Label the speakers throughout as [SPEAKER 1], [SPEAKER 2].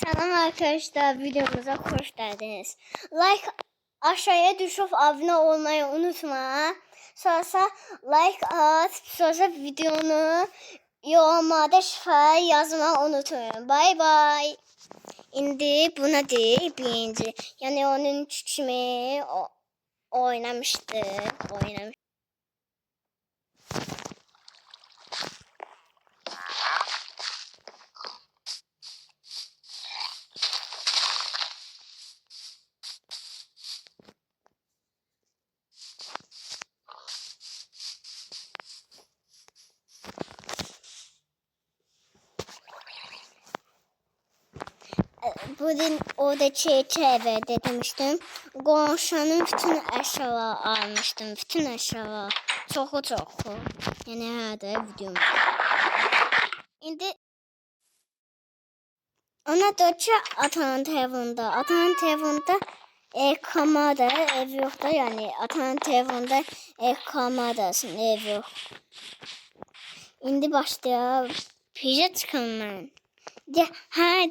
[SPEAKER 1] Selam arkadaşlar, videomuza hoş geldiniz. Like aşağıya düşüp abone olmayı unutma. Sonra like at, sonra videonu yorumlarda şifre yazmayı unutmayın. Bye bye. İndi buna değil birinci. Yani onun kimi oynamıştı. Bugün oradaki evde demiştim. Komşunun bütün eşyaları almıştım. Bütün eşyaları. Çoxu. Yani her de videom. İndi ona da ki atanın telefonunda. Atanın telefonunda kamera ev yok da yani atanın telefonunda kamerasının ev yok. İndi başlayalım. Pijat çıkım ben.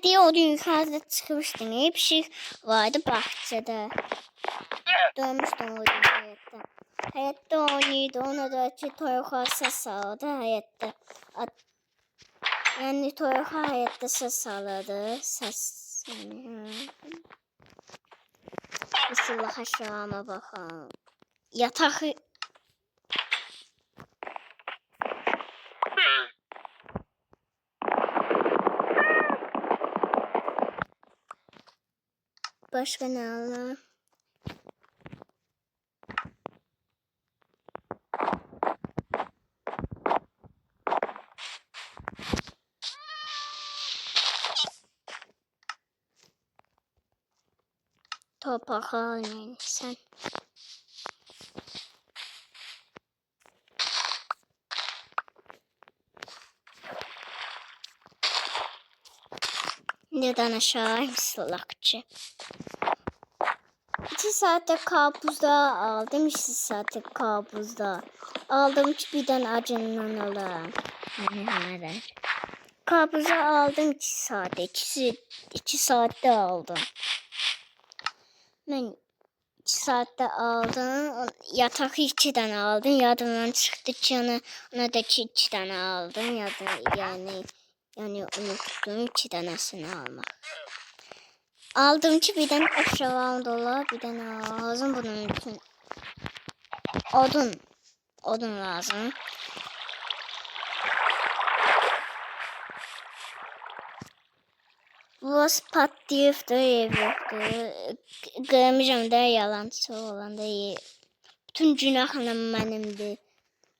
[SPEAKER 1] Diye o gün yukarıda çıkmıştım. Bir şey vardı bahçede. Dönmüştüm o gün hayatta. Hayatta oynaydı. Ona da ki toyuğa ses saldı hayatta. Yani toyuğa hayatta ses saladı. Ses. Bismillah aşağıma bakalım. Yatak. Başka ne alalım? Toprak alayım sen. Neden aşağı salakçı? 2 saatte karpuzda aldım. 2 saatte karpuzda aldım. Birden acından alalım. Karpuzu aldım 2 saatte. 2 saatte aldım. Ben 2 saatte aldım. Yatak 2'den aldım. Yadımdan çıktı ki ona da 2'den aldım. Yani unuttum 2 tanesini almak. Aldım ki birden aşağı dolar, birden lazım bunun için. Odun lazım. Burası patlayıp da ev yoktu. Görmeyeceğim de yalancı olan da iyi. Bütün günah benimdi.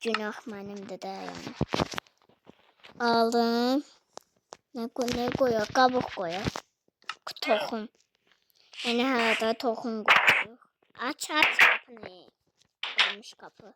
[SPEAKER 1] Günah benimdi de yani. Aldım. Ne koyuyor? Kabuk koyuyor. Tohum. Yani her da tohum koyuyor. Aç kapını. Olmuş kapı.